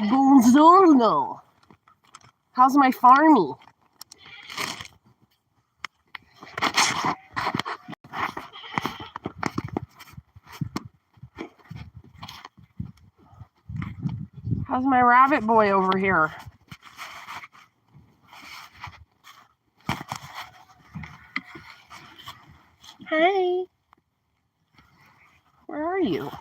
Buongiorno. How's my farmy? How's my rabbit boy over here? Hey. Where are you?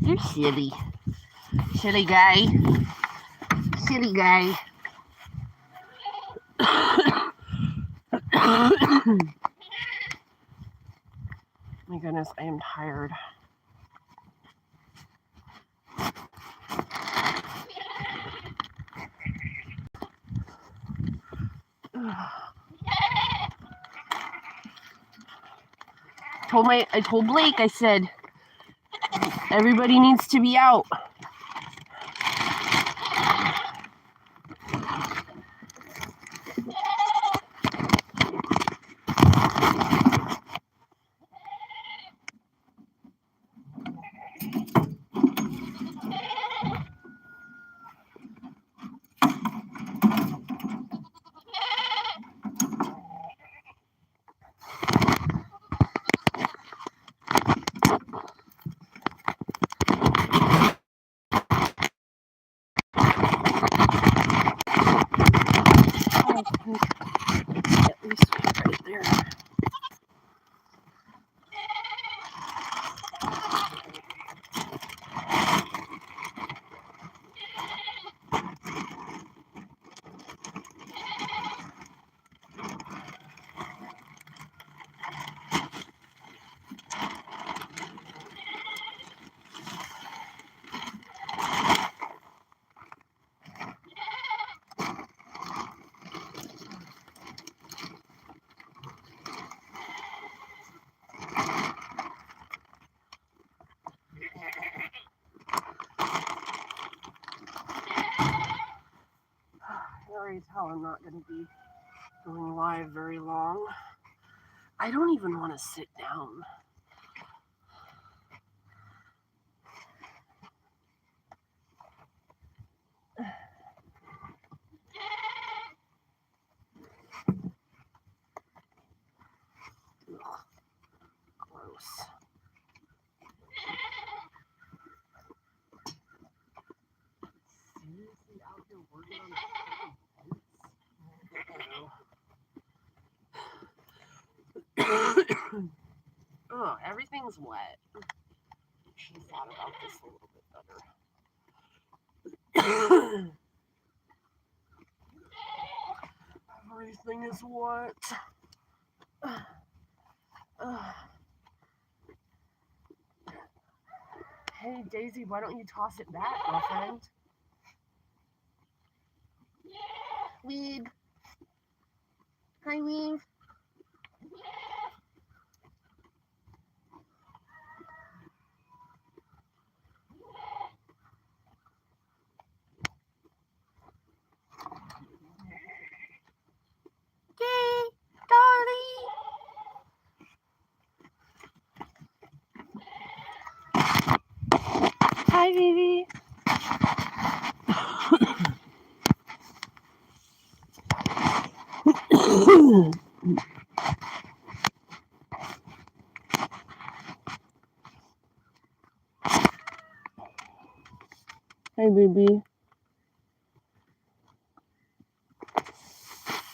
You're silly. Silly guy. Silly guy. My goodness, I am tired. I told Blake, I said, everybody needs to be out. At least right there. I already tell I'm not going to be going live very long. I don't even want to sit down. Ugh, gross. Seriously, out here working on oh, everything's wet. She thought about this a little bit better. Everything is wet. Hey, Daisy, why don't you toss it back, girlfriend? Weeb. Hi, Weeb. Yay, Dolly. Hi, baby. Hi, baby.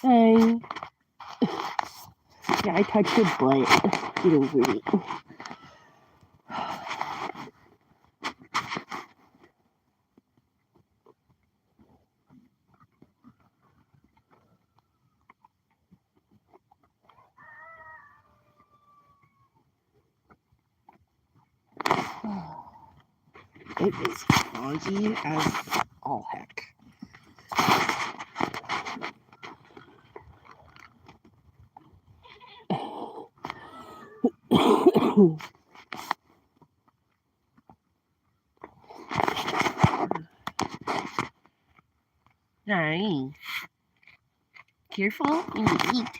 Hey. Yeah, I touched your butt. Get over it. It is foggy as all heck. Hi. Careful when you eat.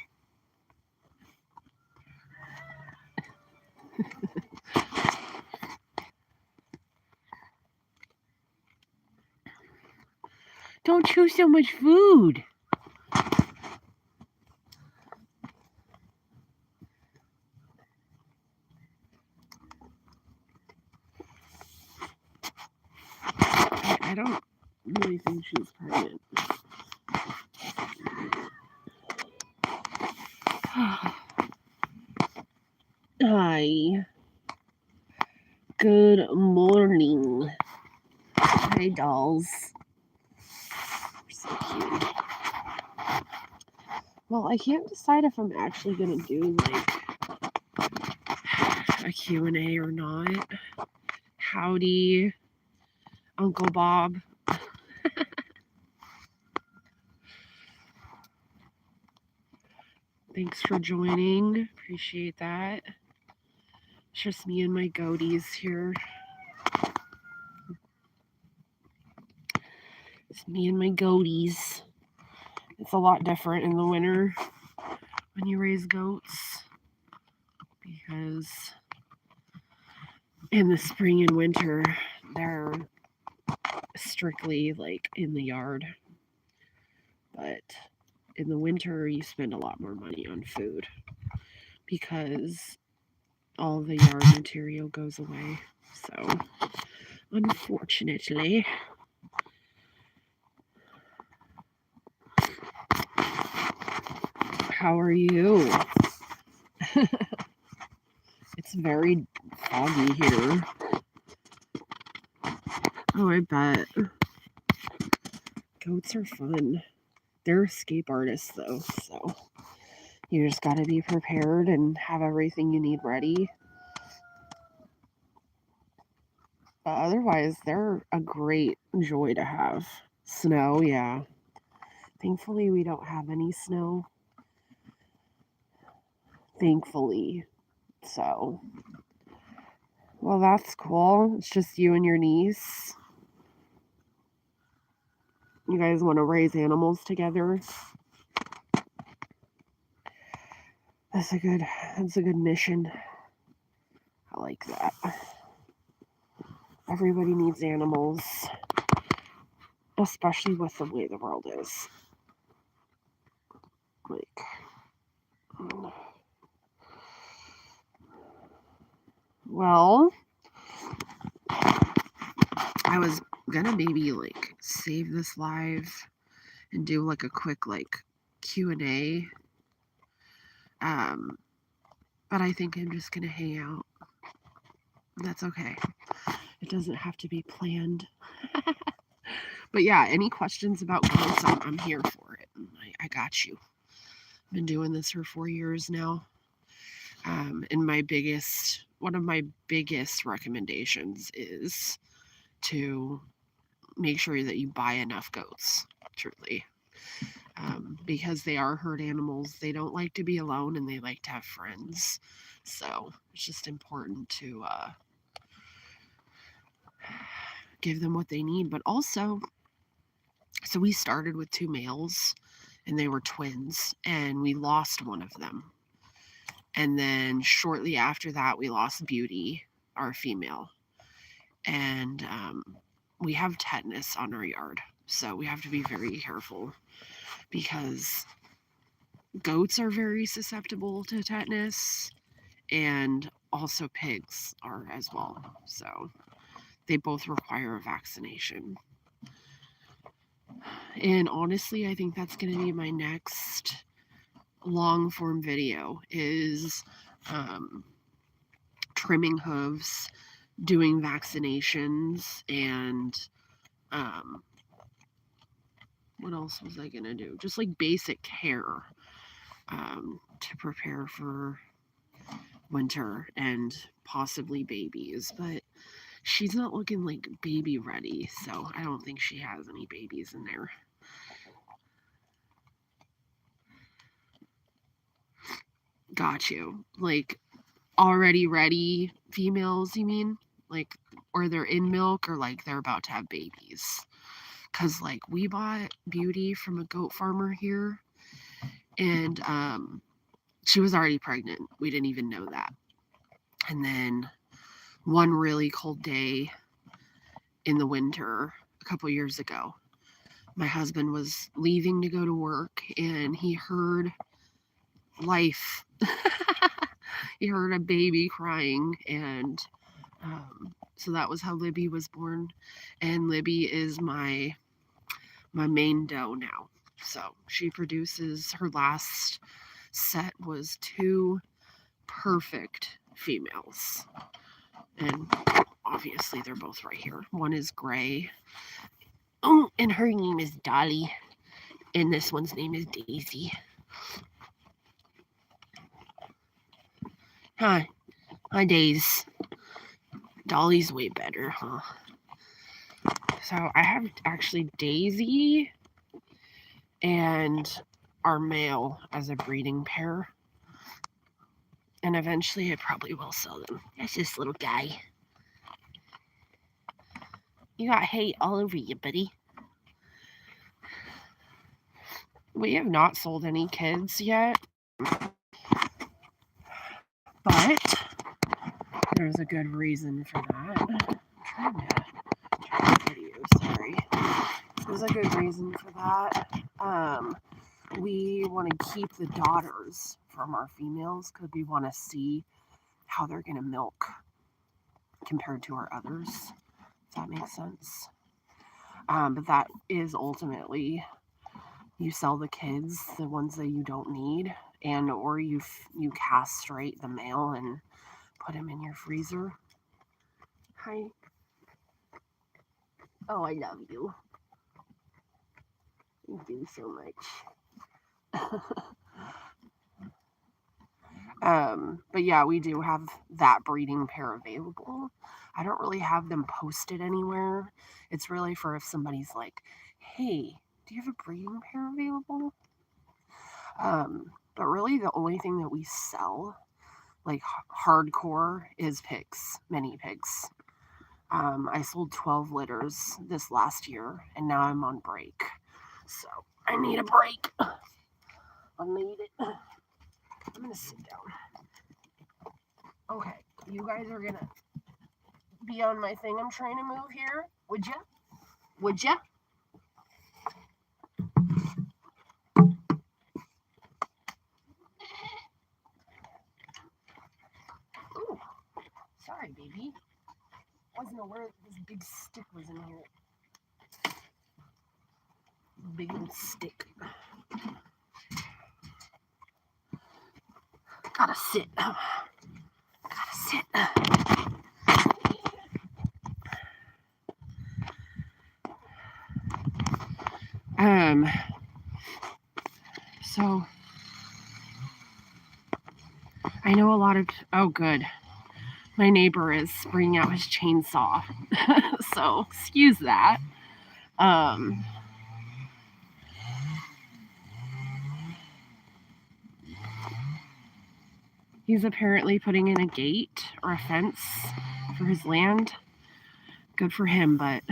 Don't chew so much food. I don't really think she's pregnant. Hi. Good morning. Hi, dolls. So cute. Well, I can't decide if I'm actually going to do like a Q&A or not. Howdy, Uncle Bob. Thanks for joining. Appreciate that. It's just me and my goatees here. It's me and my goatees. It's a lot different in the winter when you raise goats because in the spring and winter they're strictly like in the yard. But in the winter you spend a lot more money on food because all the yard material goes away. So unfortunately, how are you? It's very foggy here. Oh, I bet. Goats are fun. They're escape artists, though, so you just gotta be prepared and have everything you need ready. But otherwise, they're a great joy to have. Snow, yeah. Thankfully, we don't have any snow. Thankfully. So, well, that's cool. It's just you and your niece. You guys want to raise animals together? That's a good mission. I like that. Everybody needs animals, especially with the way the world is. Like, well, I was gonna maybe like save this live and do like a quick like Q&A. But I think I'm just gonna hang out. That's okay. It doesn't have to be planned. But yeah, any questions about goats, I'm here for it. I got you. I've been doing this for 4 years now. And one of my biggest recommendations is to make sure that you buy enough goats, truly. Because they are herd animals. They don't like to be alone and they like to have friends. So it's just important to give them what they need. But also, so we started with 2 males and they were twins and we lost one of them. And then shortly after that, we lost Beauty, our female. And we have tetanus on our yard. So we have to be very careful because goats are very susceptible to tetanus and also pigs are as well. So they both require a vaccination. And honestly, I think that's going to be my next long form video is trimming hooves, doing vaccinations, and what else was I going to do? Just like basic care to prepare for winter and possibly babies. But she's not looking like baby ready, so I don't think she has any babies in there. Got you. Like already ready females, you mean? Like, or they're in milk or like they're about to have babies. Cause like we bought Beauty from a goat farmer here and she was already pregnant. We didn't even know that. And then one really cold day in the winter a couple years ago, my husband was leaving to go to work and he heard life. He heard a baby crying, and so that was how Libby was born. And Libby is my main doe now. So she produces, her last set was 2 perfect females. And obviously they're both right here. One is gray. Oh, and her name is Dolly. And this one's name is Daisy. Hi. Hi, Daisy. Dolly's way better, huh? So I have actually Daisy and our male as a breeding pair. And eventually I probably will sell them. That's this little guy. You got hate all over you, buddy. We have not sold any kids yet. But there's a good reason for that. I'm trying to video, sorry. There's a good reason for that. We want to keep the daughters from our females because we want to see how they're going to milk compared to our others. If that makes sense. But that is ultimately, you sell the kids, the ones that you don't need, and or you castrate the male and put him in your freezer. Hi. Oh, I love you. Thank you so much. But yeah, we do have that breeding pair available. I don't really have them posted anywhere. It's really for if somebody's like, hey, do you have a breeding pair available? But really the only thing that we sell, like hardcore, is pigs, mini pigs. I sold 12 litters this last year, and now I'm on break. So I need a break. I need it. I'm gonna sit down. Okay, you guys are gonna be on my thing I'm trying to move here. Would ya? Would ya? Ooh, sorry, baby. Wasn't aware this big stick was in here. Big old stick. Gotta sit. Gotta sit. So I know a lot of, oh good, my neighbor is bringing out his chainsaw. So excuse that. He's apparently putting in a gate or a fence for his land. Good for him, but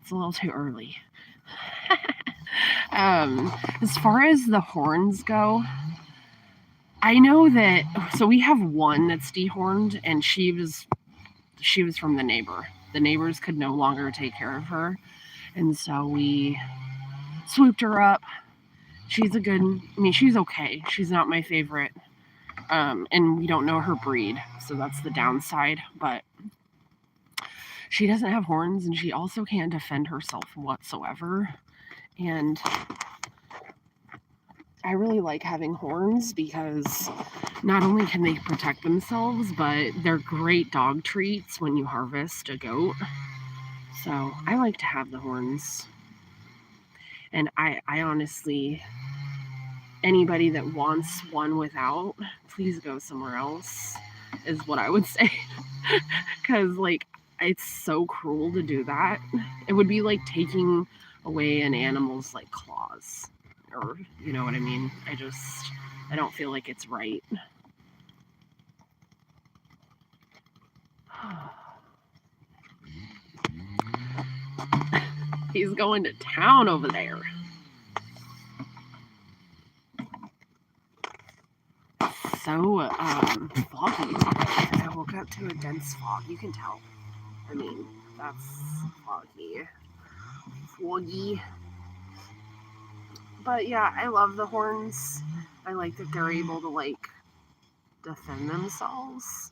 it's a little too early. As far as the horns go, I know that, so we have one that's dehorned, and she was from the neighbor. The neighbors could no longer take care of her, and so we swooped her up. She's she's okay. She's not my favorite. And we don't know her breed, so that's the downside, but she doesn't have horns, and she also can't defend herself whatsoever. And I really like having horns because not only can they protect themselves, but they're great dog treats when you harvest a goat. So I like to have the horns. And I honestly, anybody that wants one without, please go somewhere else, is what I would say. Because, like, it's so cruel to do that. It would be like taking away an animal's, like, claws. Or, you know what I mean? I don't feel like it's right. He's going to town over there. so foggy today. I woke up to a dense fog. You can tell. I mean, that's foggy. Foggy. But yeah, I love the horns. I like that they're able to like defend themselves.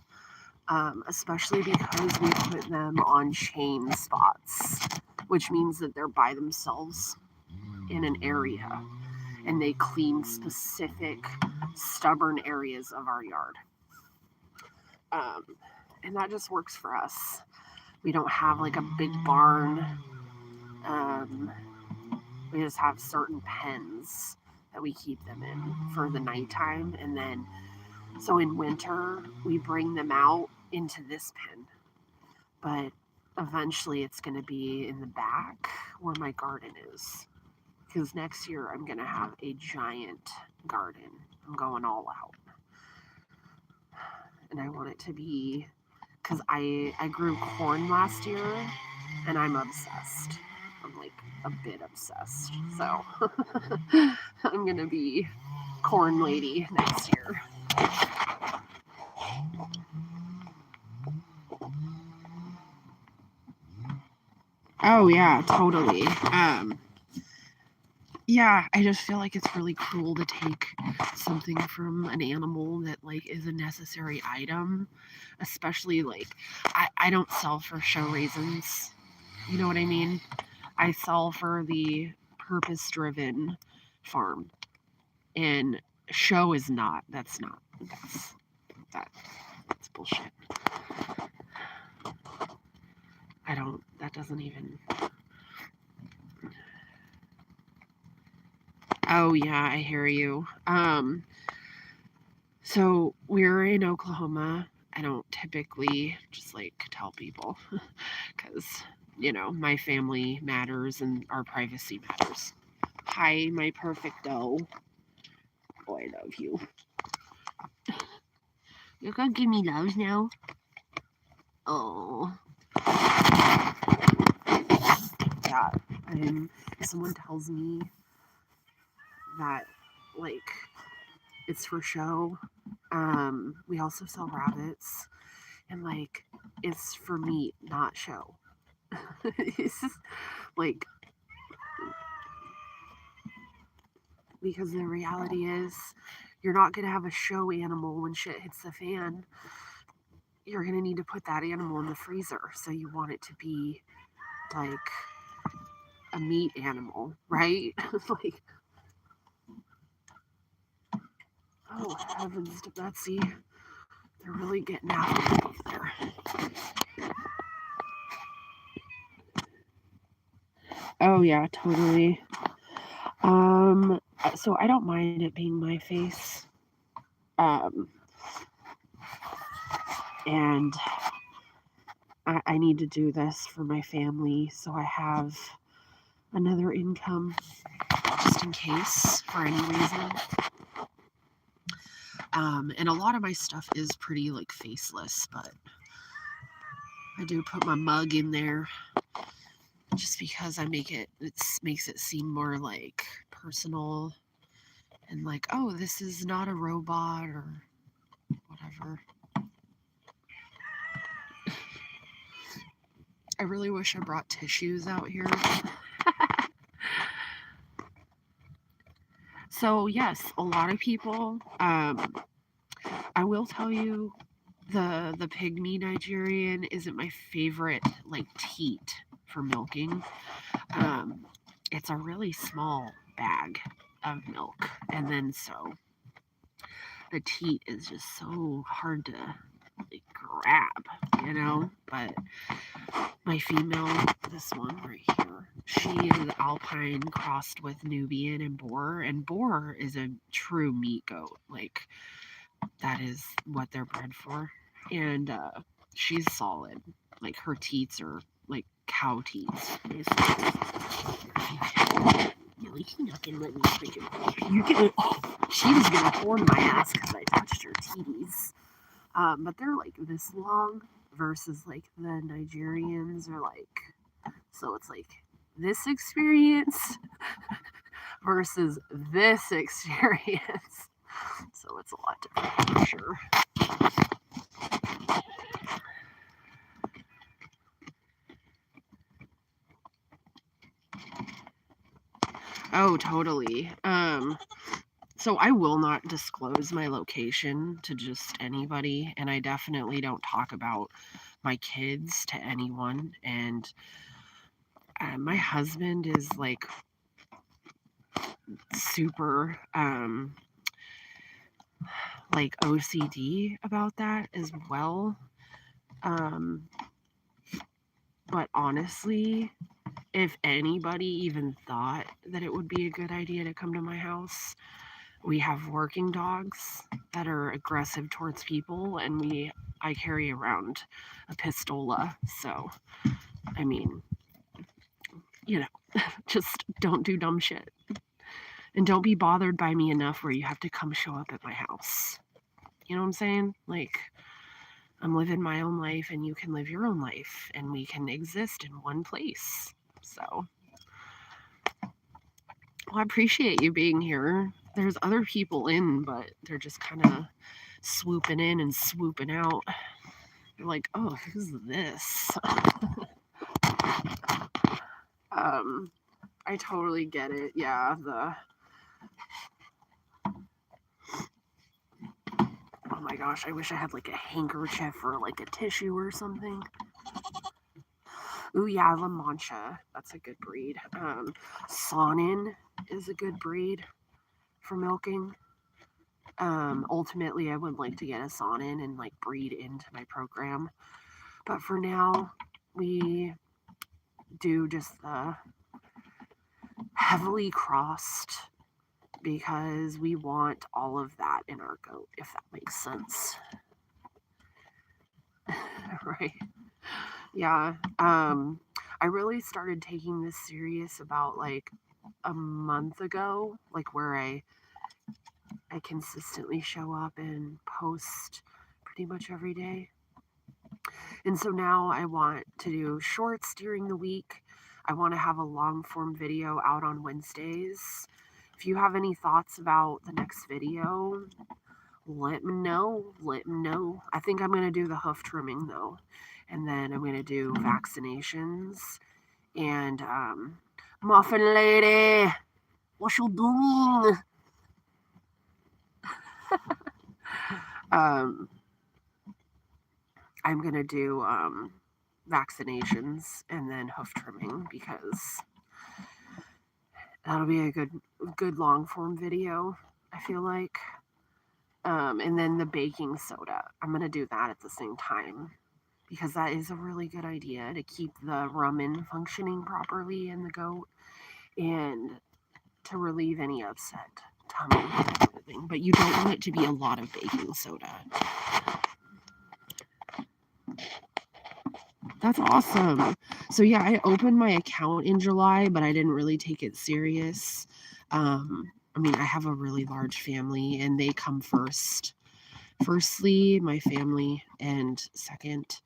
Especially because we put them on chain spots, which means that they're by themselves in an area and they clean specific stubborn areas of our yard. Um, and that just works for us. We don't have like a big barn. Um, we just have certain pens that we keep them in for the nighttime. And then, so in winter, we bring them out into this pen. But eventually it's going to be in the back where my garden is. Because next year I'm going to have a giant garden. I'm going all out. And I want it to be, because I grew corn last year and I'm obsessed. I'm like a bit obsessed. So I'm going to be corn lady next year. Oh yeah, totally. Yeah, I just feel like it's really cruel to take something from an animal that like is a necessary item, especially like I don't sell for show reasons. You know what I mean? I sell for the purpose driven farm. And show is not. That's not. That's bullshit. I don't that doesn't even. Oh yeah, I hear you. So we're in Oklahoma. I don't typically just like tell people because, you know, my family matters and our privacy matters. Hi, my perfecto. Oh, I love you. You're gonna give me loves now? Oh. Yeah. If someone tells me that, like, it's for show, we also sell rabbits, and, like, it's for meat, not show. It's just, like, because the reality is you're not going to have a show animal when shit hits the fan. You're going to need to put that animal in the freezer. So you want it to be like a meat animal, right? Like, oh, heavens to Betsy. They're really getting after it over there. Oh, yeah, totally. So I don't mind it being my face. Um, and I need to do this for my family so I have another income just in case for any reason. And a lot of my stuff is pretty like faceless, but I do put my mug in there just because it makes it seem more like personal and like, oh, this is not a robot or whatever. I really wish I brought tissues out here. So yes, a lot of people. I will tell you, the pygmy Nigerian isn't my favorite like teat for milking. It's a really small bag of milk, and then so the teat is just so hard to like, grab, you know. But my female, this one right here, she is alpine crossed with Nubian and boar is a true meat goat. Like that is what they're bred for, and she's solid. Like her teats are like cow teats, basically. No, he's not gonna let me freaking. You gonna? Oh, she was gonna horn my ass because I touched her titties. But they're like this long versus like the Nigerians are like. So it's like this experience versus this experience. So it's a lot different for sure. Oh, totally. So I will not disclose my location to just anybody, and I definitely don't talk about my kids to anyone. And my husband is like super like OCD about that as well. But honestly, if anybody even thought that it would be a good idea to come to my house, we have working dogs that are aggressive towards people, and I carry around a pistola. So, I mean, just don't do dumb shit. And don't be bothered by me enough where you have to come show up at my house. You know what I'm saying? Like, I'm living my own life and you can live your own life and we can exist in one place. So, well, I appreciate you being here. There's other people in, but they're just kind of swooping in and swooping out. You're like, oh, who's this? I totally get it. Yeah, oh my gosh, I wish I had like a handkerchief or like a tissue or something. Ooh, yeah, La Mancha. That's a good breed. Saanen is a good breed for milking. Ultimately, I would like to get a Saanen and like breed into my program. But for now, we do just the heavily crossed because we want all of that in our goat, if that makes sense. Right. Yeah. I really started taking this serious about like a month ago, like where I consistently show up and post pretty much every day. And so now I want to do shorts during the week. I want to have a long form video out on Wednesdays. If you have any thoughts about the next video, let me know. Let me know. I think I'm going to do the hoof trimming though. And then I'm going to do vaccinations. And Muffin Lady, what you doing? I'm going to do vaccinations and then hoof trimming because that'll be a good long form video, I feel like. And then the baking soda, I'm going to do that at the same time because that is a really good idea to keep the rumen functioning properly in the goat and to relieve any upset tummy type of thing. But you don't want it to be a lot of baking soda. That's awesome. So yeah, I opened my account in July, but I didn't really take it serious. I mean, I have a really large family and they come first. Firstly, my family, and second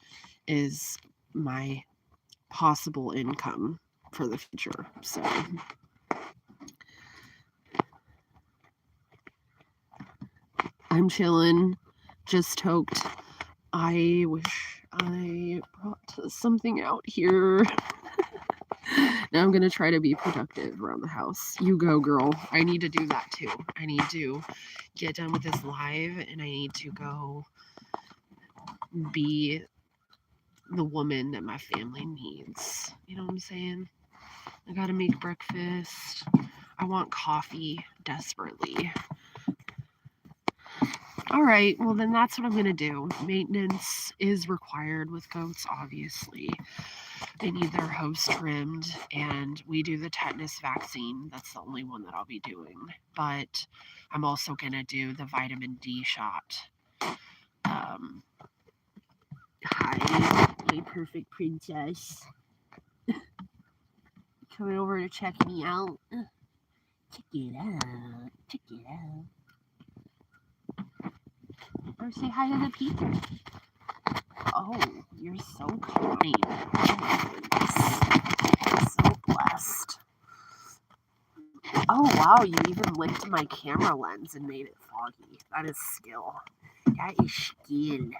is my possible income for the future. So I'm chilling, just toked. I wish I brought something out here. Now I'm going to try to be productive around the house. You go, girl. I need to do that too. I need to get done with this live and I need to go be the woman that my family needs. You know what I'm saying? I got to make breakfast. I want coffee desperately. All right, well, then that's what I'm going to do. Maintenance is required with goats, obviously. They need their hooves trimmed, and we do the tetanus vaccine. That's the only one that I'll be doing. But I'm also going to do the vitamin D shot. Hi, my perfect princess. Coming over to check me out. Check it out. Check it out. Or say hi to the people. Oh, you're so kind. Oh my goodness. I'm so blessed. Oh, wow, you even licked my camera lens and made it foggy. That is skill. That is skill.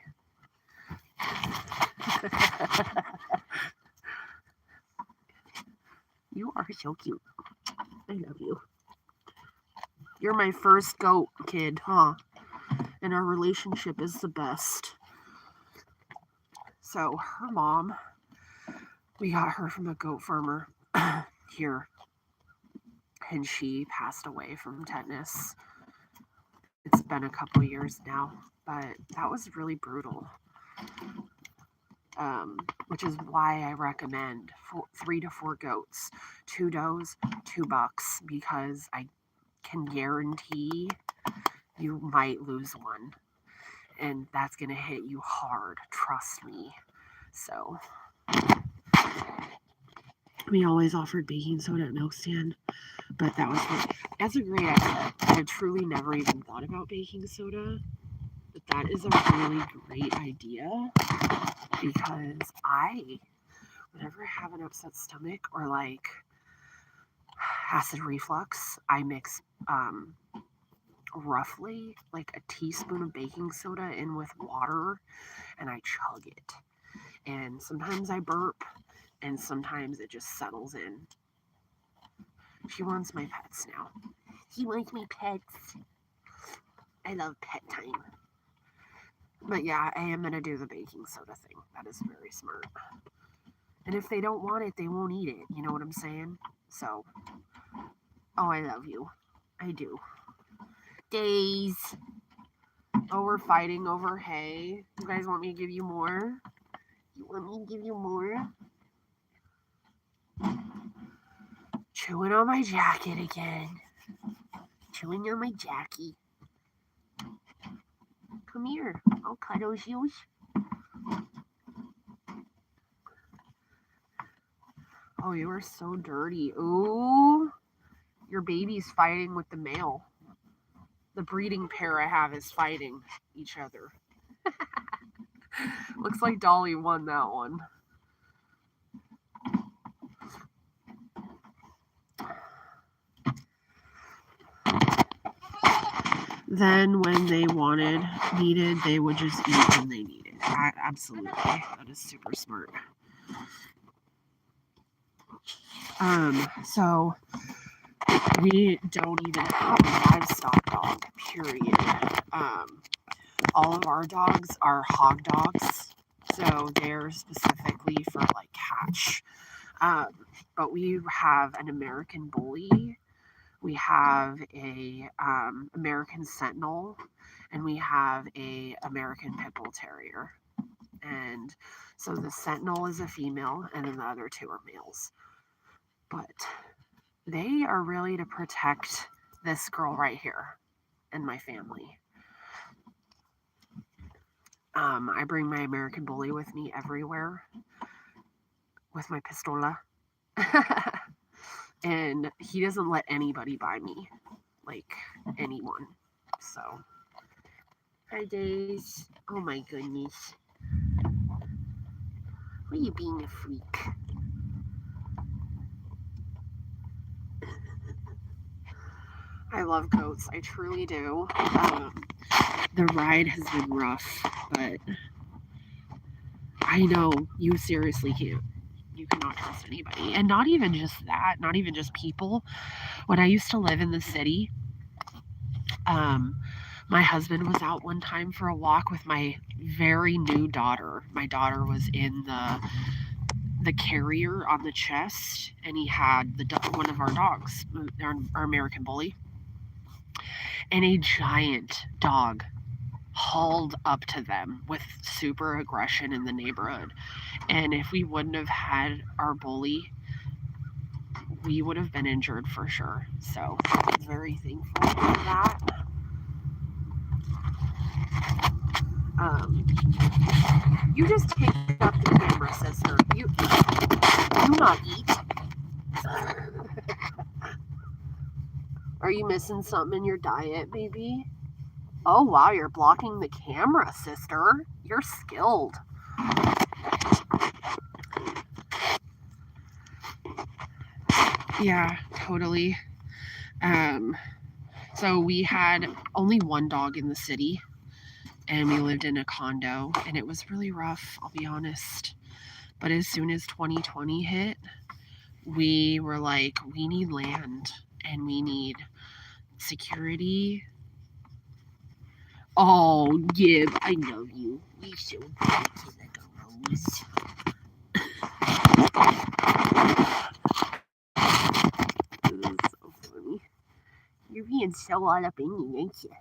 You are so cute. I love you. You're my first goat kid, huh? And our relationship is the best. So her mom, we got her from a goat farmer here, and she passed away from tetanus. It's been a couple years now, but that was really brutal. Which is why I recommend 3 to 4 goats, 2 does, 2 bucks, because I can guarantee you might lose one, and that's gonna hit you hard. Trust me. So we always offered baking soda at milk stand, but that's a great idea. I truly never even thought about baking soda, but that is a really great idea because whenever I have an upset stomach or like acid reflux, I mix roughly like a teaspoon of baking soda in with water and I chug it. And sometimes I burp and sometimes it just settles in. She wants my pets now. He wants my pets. I love pet time. But yeah, I am going to do the baking soda thing. That is very smart. And if they don't want it, they won't eat it. You know what I'm saying? So, oh, I love you. I do. Days. Oh, we're fighting over hay. You guys want me to give you more? You want me to give you more? Chewing on my jacket again. Chewing on my jacket. Come here. I'll cuddle you. Oh, you are so dirty. Ooh. Your baby's fighting with the male. The breeding pair I have is fighting each other. Looks like Dolly won that one. Then when they needed, they would just eat when they needed. Absolutely. That is super smart. So we don't even have a livestock dog, period. All of our dogs are hog dogs, so they're specifically for like catch. But we have an American Bully, we have a American Sentinel, and we have a American Pit Bull Terrier. And so the Sentinel is a female, and then the other 2 are males. But they are really to protect this girl right here and my family. I bring my American Bully with me everywhere with my pistola. And he doesn't let anybody by me, like anyone. So, hi Days. Oh my goodness. Why are you being a freak? I love goats. I truly do. The ride has been rough, but I know you seriously can't. You cannot trust anybody. And not even just that, not even just people. When I used to live in the city, my husband was out one time for a walk with my very new daughter. My daughter was in the carrier on the chest, and he had one of our dogs, our American Bully, and a giant dog hauled up to them with super aggression in the neighborhood. And if we wouldn't have had our bully, we would have been injured for sure. So I'm very thankful for that. You just take up the camera, sister. You not eat. Are you missing something in your diet, maybe? Oh wow, you're blocking the camera, sister. You're skilled. Yeah, totally. So we had only one dog in the city, and we lived in a condo, and it was really rough, I'll be honest. But as soon as 2020 hit, we were like, we need land and we need security. Oh, Gib, I love you. You're so pretty like a rose. This is so funny. You're being so all up in me, ain't you?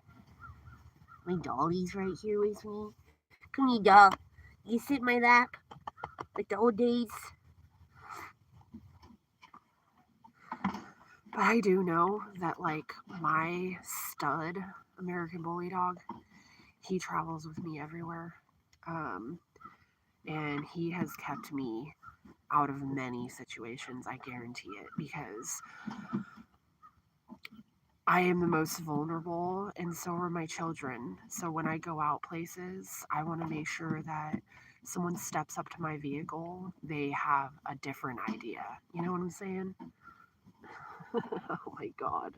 My dolly's right here with me. Come here, doll. You sit in my lap like the old days. But I do know that, like, my stud American Bully dog, he travels with me everywhere. Um, and he has kept me out of many situations, I guarantee it, because I am the most vulnerable, and so are my children. So when I go out places, I want to make sure that someone steps up to my vehicle, they have a different idea. You know what I'm saying? Oh my god.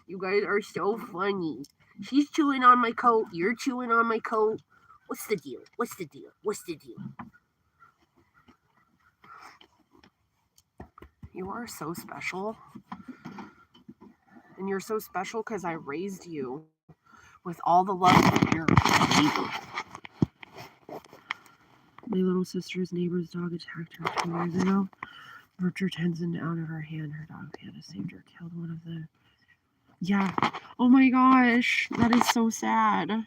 You guys are so funny. She's chewing on my coat, you're chewing on my coat. What's the deal? What's the deal? What's the deal? You are so special. And you're so special because I raised you with all the love of your neighbor. My little sister's neighbor's dog attacked her 2 years ago. Ripped her tendon out of her hand. Her dog Panda saved her, killed one of the. Yeah. Oh my gosh. That is so sad.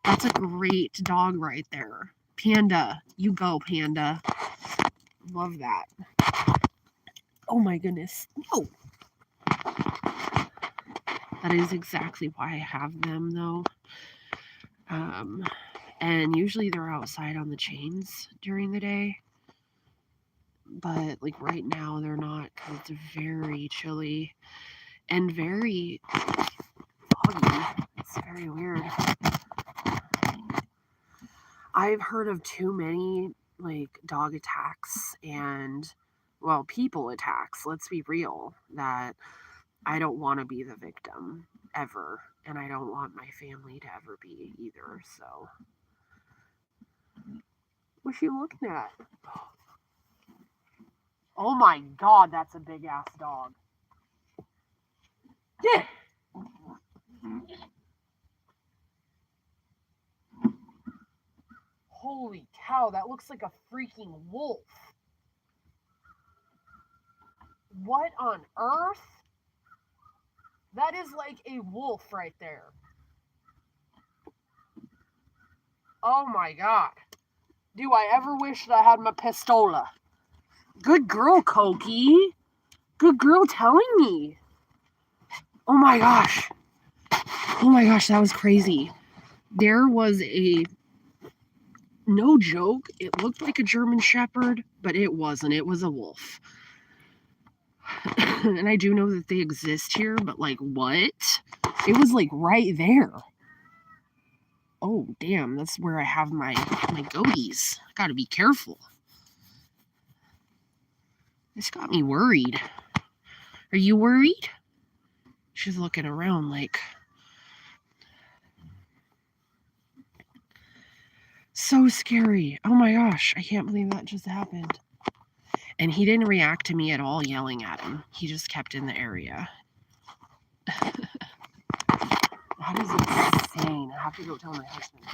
That's a great dog right there. Panda. You go, Panda. Love that. Oh my goodness. No. That is exactly why I have them, though. And usually they're outside on the chains during the day. But like right now they're not because it's very chilly and very foggy. It's very weird. I've heard of too many like dog attacks and, well, people attacks, let's be real, that I don't want to be the victim ever, and I don't want my family to ever be either. So what's she looking at? Oh my god, that's a big ass dog. Yeah. Holy cow, that looks like a freaking wolf. What on earth? That is like a wolf right there. Oh my god. Do I ever wish that I had my pistola? Good girl, Koki. Good girl telling me. Oh my gosh. Oh my gosh, that was crazy. There was a, no joke, it looked like a German Shepherd, but it wasn't. It was a wolf. And I do know that they exist here, but like, what? It was like right there. Oh, damn, that's where I have my goatees. Gotta be careful. This got me worried. Are you worried? She's looking around like, so scary. Oh my gosh, I can't believe that just happened. And he didn't react to me at all yelling at him. He just kept in the area. That is insane. I have to go tell my husband.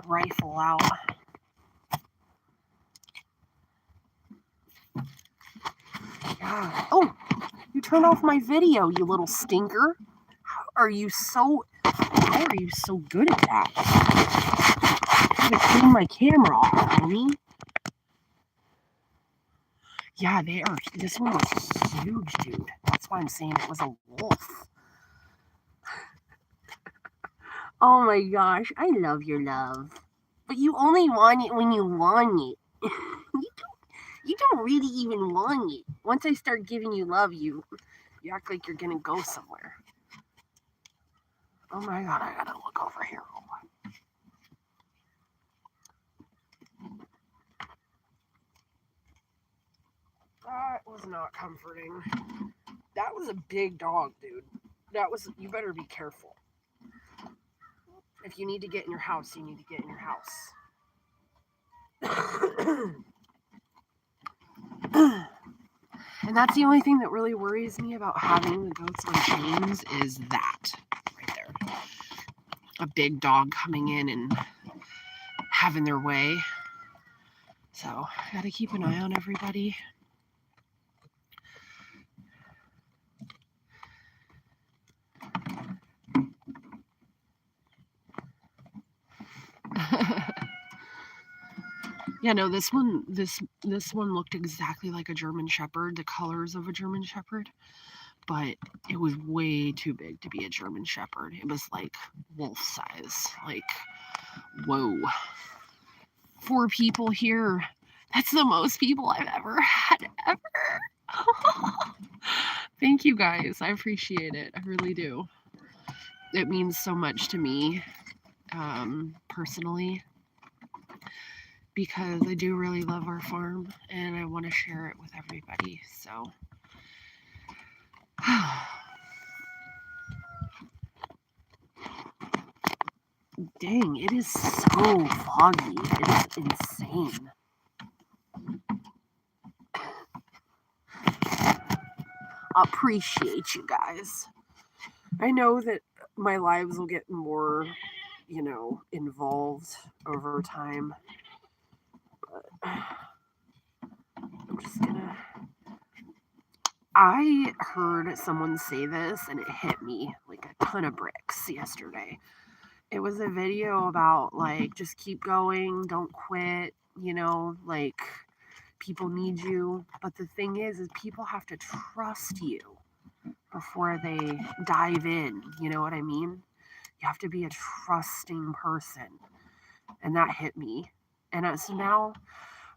Rifle out. Yeah. Oh, you turned off my video, you little stinker. How are you so good at that? I gotta clean my camera off, homie. Yeah, they are. This one was huge, dude. That's why I'm saying it was a wolf. Oh my gosh, I love your love. But you only want it when you want it. you don't really even want it. Once I start giving you love, you act like you're gonna go somewhere. Oh my god, I gotta look over here. That was not comforting. That was a big dog, dude. You better be careful. If you need to get in your house, you need to get in your house. And that's the only thing that really worries me about having the goats on chains is that right there. A big dog coming in and having their way. So I gotta keep an eye on everybody. Yeah, no, this one looked exactly like a German Shepherd, the colors of a German Shepherd, but it was way too big to be a German Shepherd. It was like wolf size. Like, whoa. 4 people here. That's the most people I've ever had, ever. Thank you guys. I appreciate it. I really do. It means so much to me, personally, because I do really love our farm and I want to share it with everybody. So, dang, it is so foggy. It is insane. Appreciate you guys. I know that my lives will get more, involved over time. But I'm just gonna. I heard someone say this and it hit me like a ton of bricks yesterday. It was a video about like just keep going, don't quit, like people need you. But the thing is people have to trust you before they dive in. You know what I mean? You have to be a trusting person. And that hit me. And so now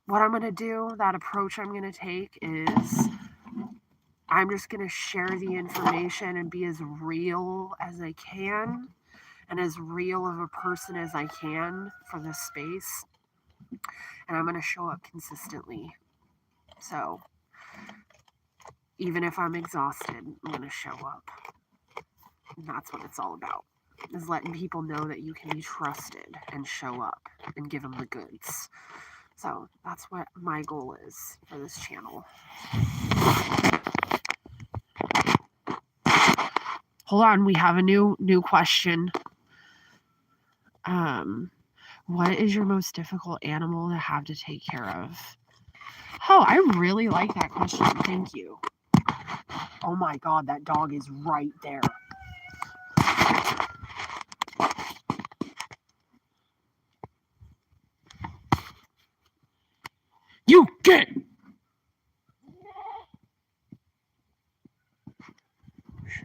what I'm going to do, that approach I'm going to take is I'm just going to share the information and be as real as I can and as real of a person as I can for this space. And I'm going to show up consistently. So even if I'm exhausted, I'm going to show up. And that's what it's all about, is letting people know that you can be trusted and show up and give them the goods. So that's what my goal is for this channel. Hold on, we have a new question. What is your most difficult animal to have to take care of? Oh, I really like that question. Thank you. Oh my God, that dog is right there. You get. Shit,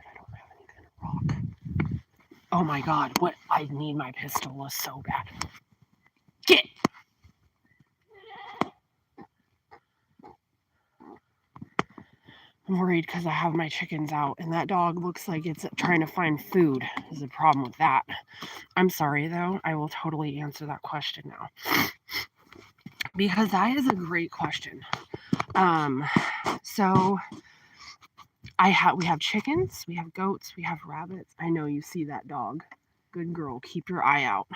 I don't have any kind of rock. Oh my God, what? I need my pistol so bad. Get. I'm worried because I have my chickens out and that dog looks like it's trying to find food. There's a problem with that. I'm sorry though, I will totally answer that question now. Because that is a great question. So we have chickens, we have goats, we have rabbits. I know you see that dog. Good girl, keep your eye out.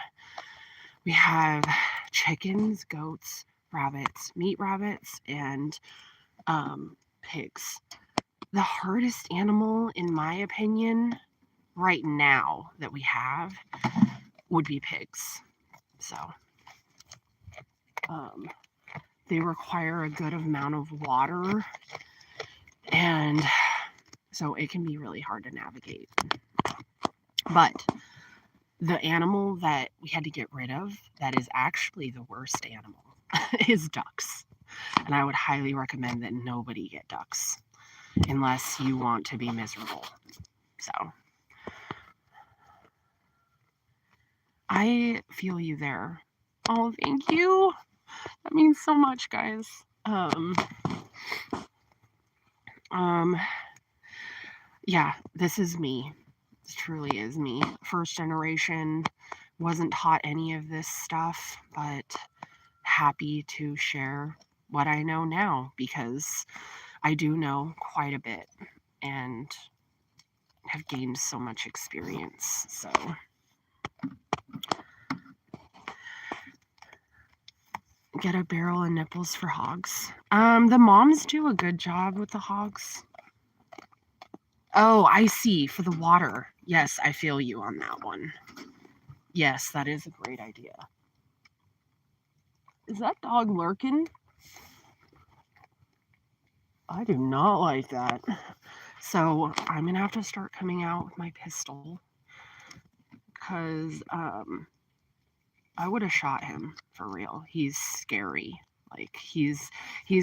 We have chickens, goats, rabbits, meat rabbits, and pigs. The hardest animal, in my opinion, right now that we have would be pigs. So they require a good amount of water, and so it can be really hard to navigate. But the animal that we had to get rid of that is actually the worst animal is ducks. And I would highly recommend that nobody get ducks unless you want to be miserable. So I feel you there. Oh, thank you. That means so much, guys. Yeah, this is me. This truly is me. First generation, wasn't taught any of this stuff, but happy to share what I know now because I do know quite a bit. and have gained so much experience. So get a barrel and nipples for hogs. The moms do a good job with the hogs. Oh, I see. For the water. Yes, I feel you on that one. Yes, that is a great idea. Is that dog lurking? I do not like that. So I'm going to have to start coming out with my pistol because I would have shot him for real. He's scary. Like he's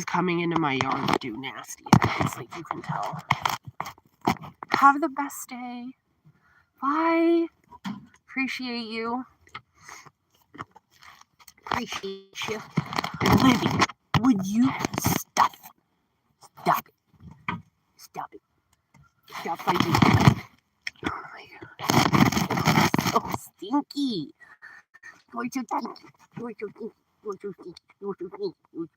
coming into my yard to do nasty things, like you can tell. Have the best day. Bye. Appreciate you. Appreciate you. Libby, would you stop? Stop it. Stop it. Stop fighting. Oh my god. So stinky. You're so stinky. You're so stinky. You're so stinky. You're so stinky.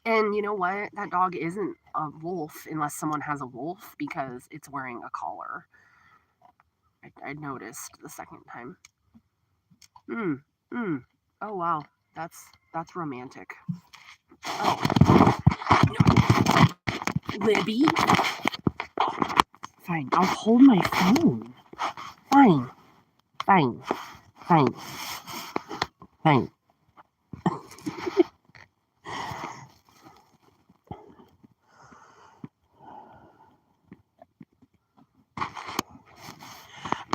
And you know what? That dog isn't a wolf unless someone has a wolf because it's wearing a collar. I noticed the second time. Oh wow, that's romantic. Oh, Libby. Fine, I'll hold my phone. Fine, fine, fine, fine.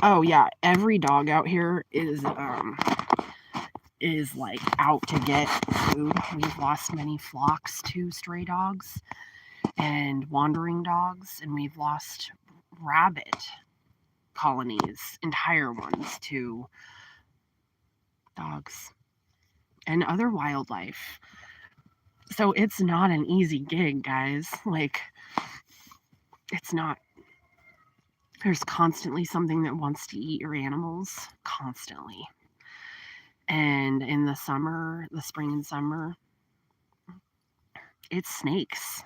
Oh yeah, every dog out here is like out to get food. We've lost many flocks to stray dogs and wandering dogs, and we've lost rabbit colonies, entire ones, to dogs and other wildlife. So it's not an easy gig, guys. Like, it's not. There's constantly something that wants to eat your animals, constantly. And in the summer, the spring and summer, it's snakes.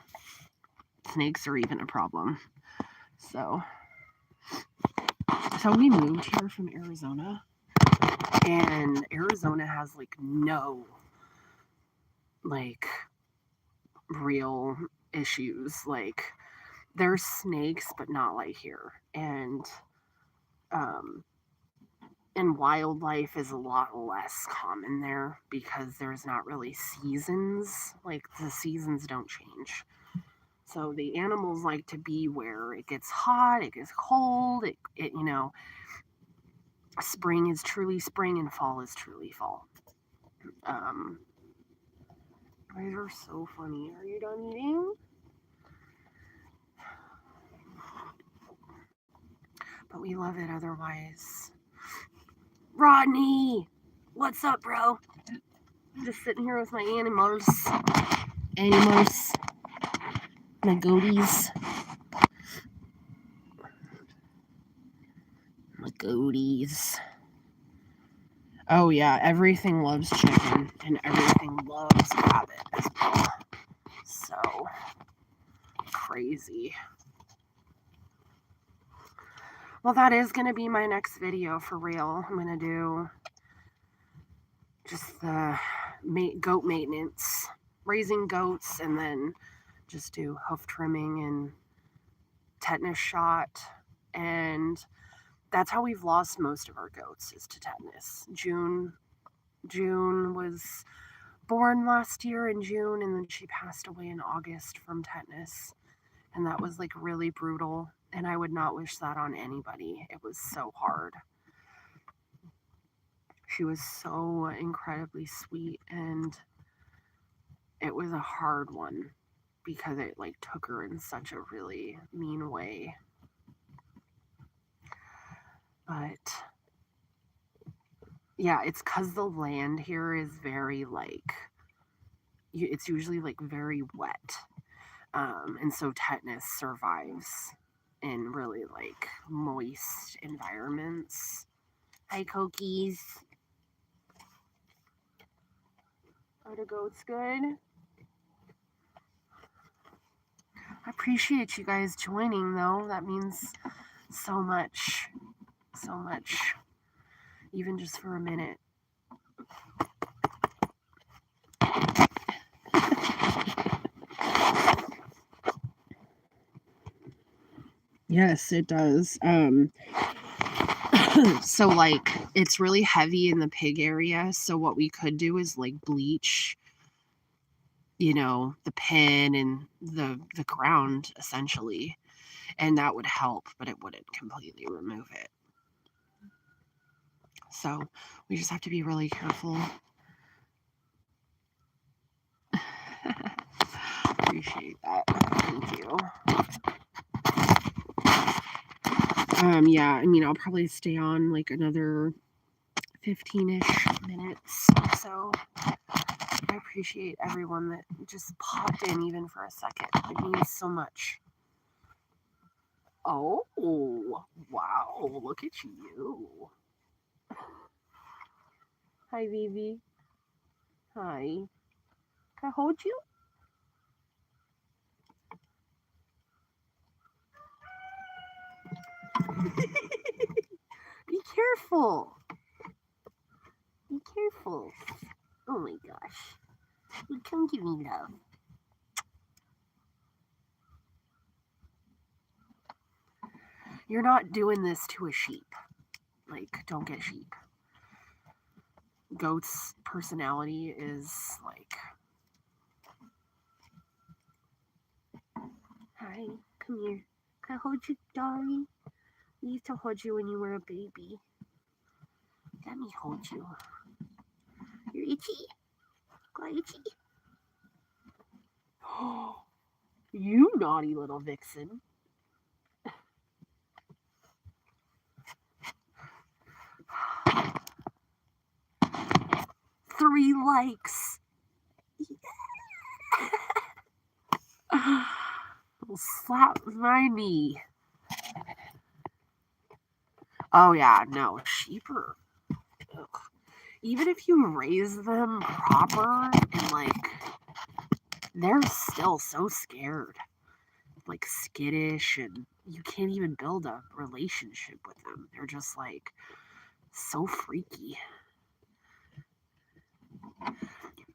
Snakes are even a problem. So we moved here from Arizona, and Arizona has like no like real issues. Like there's snakes, but not like here. Um and wildlife is a lot less common there because there's not really seasons. Like the seasons don't change. So the animals like to be where it gets hot, it gets cold, it spring is truly spring and fall is truly fall. Guys are so funny. Are you done eating? But we love it otherwise. Rodney! What's up, bro? I'm just sitting here with my animals. Animals. My goaties. My goaties. Oh yeah, everything loves chicken and everything loves rabbit as well. So crazy. Well, that is going to be my next video for real. I'm going to do just the goat maintenance, raising goats, and then just do hoof trimming and tetanus shot. And that's how we've lost most of our goats, is to tetanus. June was born last year in June, and then she passed away in August from tetanus. And that was like really brutal. And I would not wish that on anybody. It was so hard. She was so incredibly sweet, and it was a hard one because it like took her in such a really mean way. But yeah, it's because the land here is very like, it's usually like very wet. And so tetanus survives in really like moist environments. Hi, Cokies. Are the goats good? I appreciate you guys joining, though. That means so much. So much. Even just for a minute. Yes, it does. So like it's really heavy in the pig area. So what we could do is like bleach, the pen and the ground essentially. And that would help, but it wouldn't completely remove it. So we just have to be really careful. Appreciate that. Thank you. Yeah, I mean, I'll probably stay on like another 15-ish minutes. So I appreciate everyone that just popped in even for a second. It means so much. Oh, wow, look at you. Hi, Vivi. Hi. Can I hold you? Be careful. Be careful. Oh my gosh. Come give me love. You're not doing this to a sheep. Like, don't get sheep. Goat's personality is like, hi, come here. Can I hold you, darling? I used to hold you when you were a baby. Let me hold you. You're itchy? Got itchy? Oh, you naughty little vixen. 3 likes. It'll slap my knee. Oh yeah, no, sheep are. Ugh. Even if you raise them proper and like, they're still so scared, like skittish, and you can't even build a relationship with them. They're just like so freaky.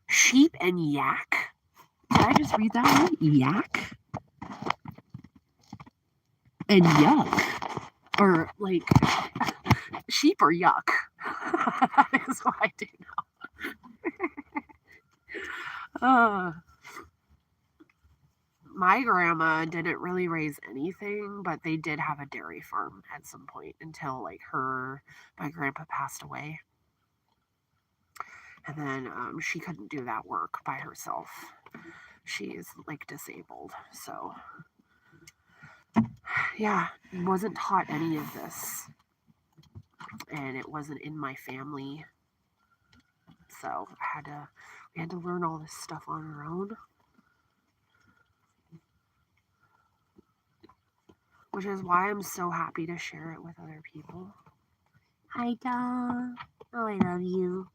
Sheep and yak. Did I just read that right? Yak and yuck, or like sheep or yuck. That is what I do know. My grandma didn't really raise anything, but they did have a dairy farm at some point until like my grandpa passed away. And then she couldn't do that work by herself. She is like disabled. So, yeah, wasn't taught any of this. And it wasn't in my family. So, we had to learn all this stuff on our own. Which is why I'm so happy to share it with other people. Hi, Dom. Oh, I love you.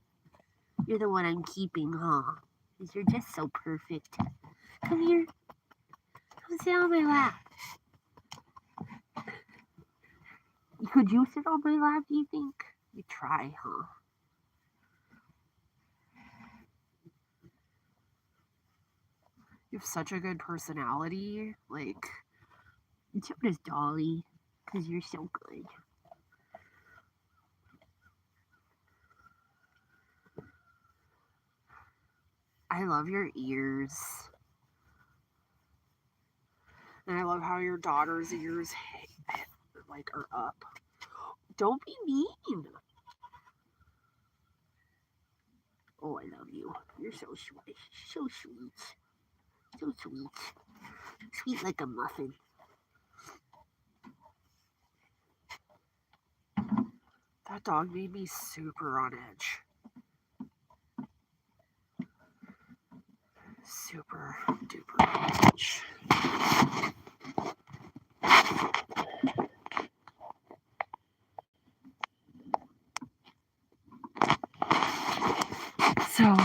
You're the one I'm keeping, huh? Because you're just so perfect. Come here. Come sit on my lap. Could you sit on my lap, do you think? You try, huh? You have such a good personality. Like, so does Dolly. Because you're so good. I love your ears. And I love how your daughter's ears like are up. Don't be mean. Oh, I love you. You're so sweet. So sweet. So sweet. Sweet like a muffin. That dog made me super on edge. Super duper on edge. So,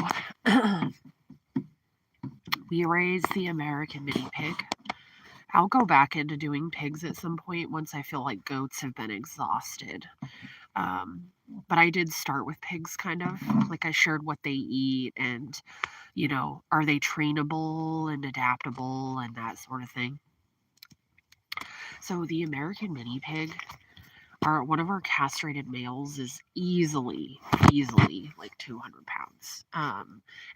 We raise the American mini pig. I'll go back into doing pigs at some point once I feel like goats have been exhausted. But I did start with pigs, kind of. Like, I shared what they eat and, are they trainable and adaptable and that sort of thing. So the American mini pig, one of our castrated males is easily like 200 pounds.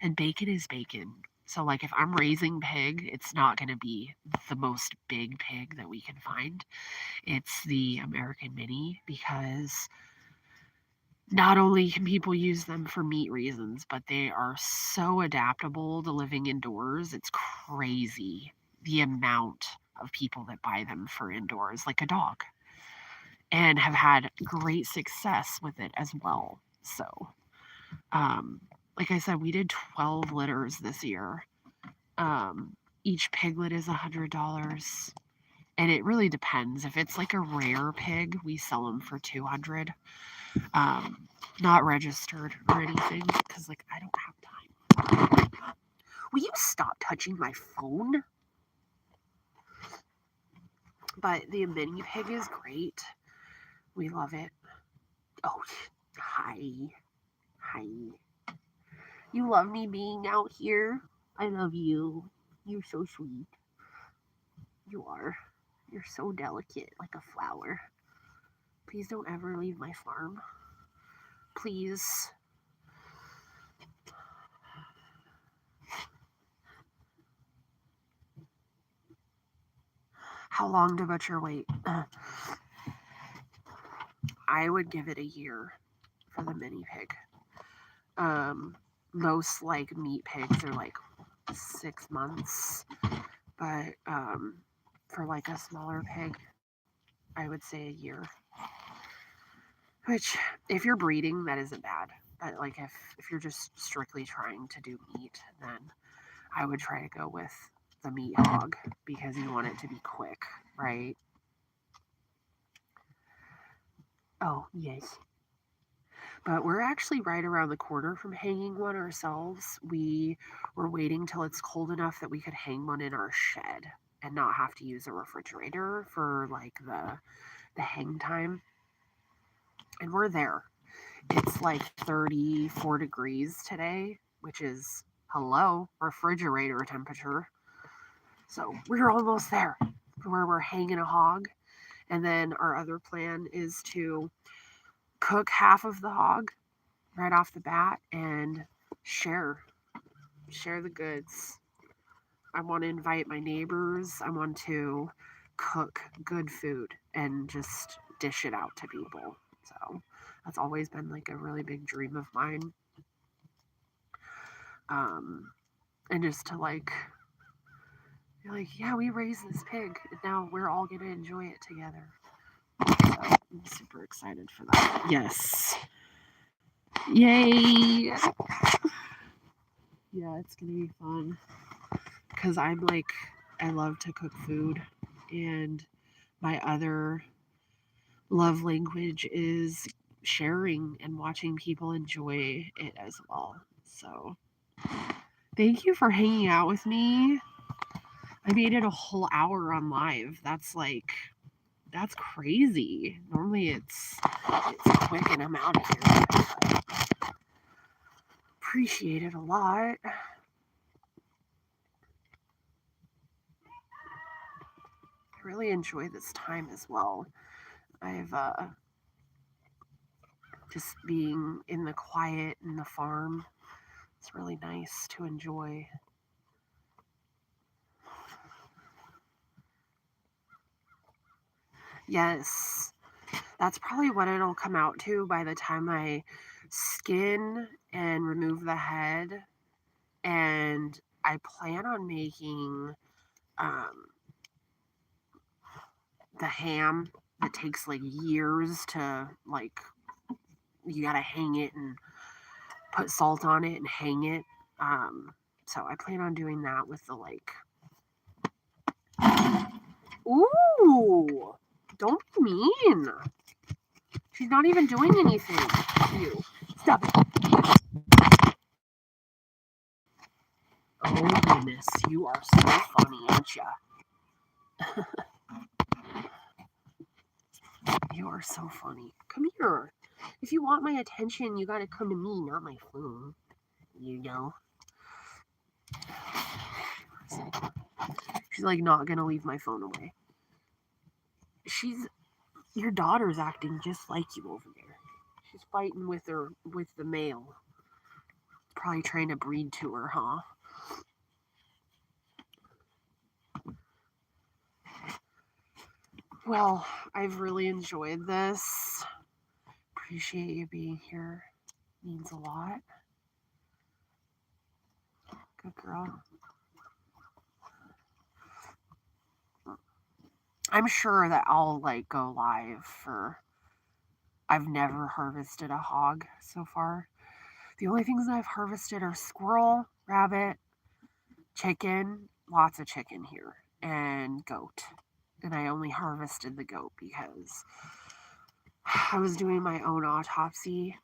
And bacon is bacon. So, like, if I'm raising pig, it's not going to be the most big pig that we can find. It's the American mini, because not only can people use them for meat reasons, but they are so adaptable to living indoors. It's crazy the amount of people that buy them for indoors, like a dog, and have had great success with it as well. So, like I said, we did 12 litters this year. Each piglet is $100, and it really depends. If it's like a rare pig, we sell them for $200. Not registered or anything, because, like, I don't have time. Will you stop touching my phone? But the mini pig is great. We love it. Oh, hi. Hi. You love me being out here? I love you. You're so sweet. You are. You're so delicate, like a flower. Please don't ever leave my farm. Please. How long to butcher wait? I would give it a year for the mini pig. Most like meat pigs are like 6 months, but for like a smaller pig, I would say a year. Which, if you're breeding, that isn't bad. But like if you're just strictly trying to do meat, then I would try to go with the meat hog, because you want it to be quick, right? Oh, yes. But we're actually right around the corner from hanging one ourselves. We were waiting till it's cold enough that we could hang one in our shed and not have to use a refrigerator for like the hang time. And we're there. It's like 34 degrees today, which is, hello, refrigerator temperature. So we're almost there, where we're hanging a hog. And then our other plan is to cook half of the hog right off the bat and share the goods. I want to invite my neighbors. I want to cook good food and just dish it out to people. So that's always been like a really big dream of mine. And just to like, yeah, we raised this pig, and now we're all gonna enjoy it together. So I'm super excited for that. Yes. Yay! Yeah, it's gonna be fun. Because I love to cook food, and my other love language is sharing and watching people enjoy it as well. So, thank you for hanging out with me. I made it a whole hour on live. That's crazy. Normally it's quick and I'm out of here. Appreciate it a lot. I really enjoy this time as well. I've just being in the quiet in the farm. It's really nice to enjoy. Yes, that's probably what it'll come out to by the time I skin and remove the head. And I plan on making the ham that takes like years to, like, you gotta hang it and put salt on it and hang it. So I plan on doing that with the like. Ooh, don't be mean. She's not even doing anything to you. Stop it. Oh, goodness. You are so funny, aren't ya? You are so funny. Come here. If you want my attention, you gotta come to me, not my phone. You know? She's like not gonna leave my phone away. Your daughter's acting just like you over there. She's fighting with the male. Probably trying to breed to her, huh? Well, I've really enjoyed this. Appreciate you being here. Means a lot. Good girl. I'm sure that I'll like go live for. I've never harvested a hog so far. The only things that I've harvested are squirrel, rabbit, chicken, lots of chicken here, and goat. And I only harvested the goat because I was doing my own autopsy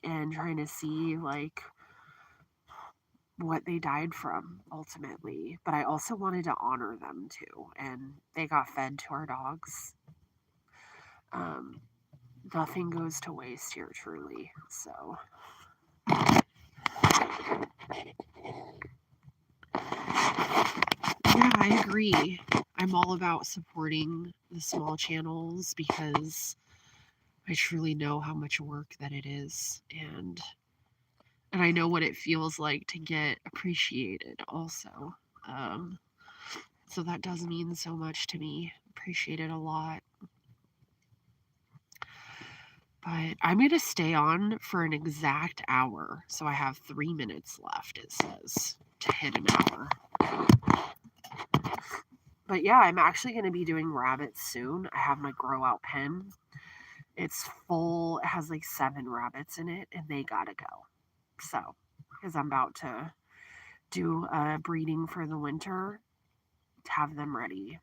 and trying to see like what they died from ultimately. But I also wanted to honor them too, and they got fed to our dogs. Nothing goes to waste here, truly. So. Yeah, I agree. I'm all about supporting the small channels because I truly know how much work that it is, and I know what it feels like to get appreciated also. So that does mean so much to me. Appreciate it a lot. But I'm going to stay on for an exact hour. So I have 3 minutes left, it says, to hit an hour. But yeah, I'm actually going to be doing rabbits soon. I have my grow out pen. It's full. It has like 7 rabbits in it, and they gotta go. So, because I'm about to do a breeding for the winter to have them ready.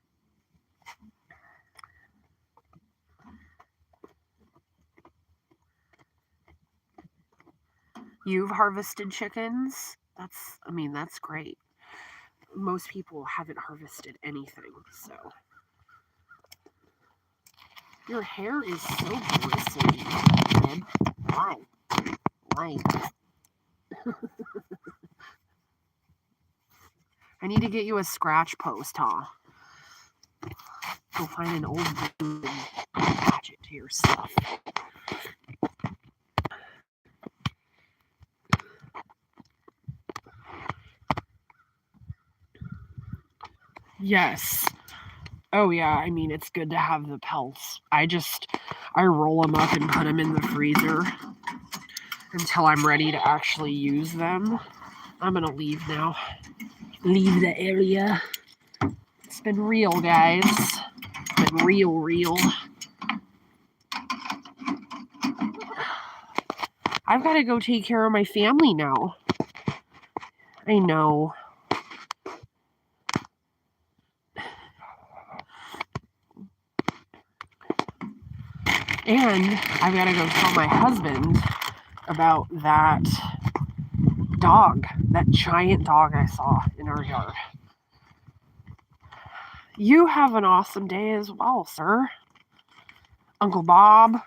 You've harvested chickens? That's great. Most people haven't harvested anything, so. Your hair is so bristly, babe. Why? I need to get you a scratch post, huh? Go find an old dude and attach it to your stuff. Yes. Oh yeah, it's good to have the pelts. I roll them up and put them in the freezer until I'm ready to actually use them. I'm gonna leave now. Leave the area. It's been real, guys. It's been real. I've got to go take care of my family now. I know. And I've got to go tell my husband about that dog, that giant dog I saw in our yard. You have an awesome day as well, sir. Uncle Bob.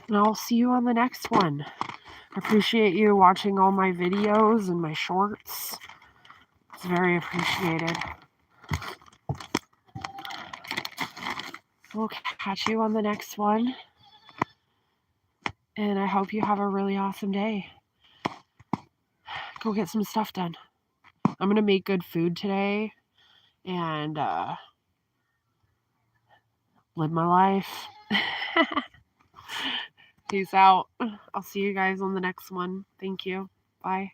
And I'll see you on the next one. I appreciate you watching all my videos and my shorts. It's very appreciated. We'll catch you on the next one. And I hope you have a really awesome day. Go get some stuff done. I'm going to make good food today and live my life. Peace out. I'll see you guys on the next one. Thank you. Bye.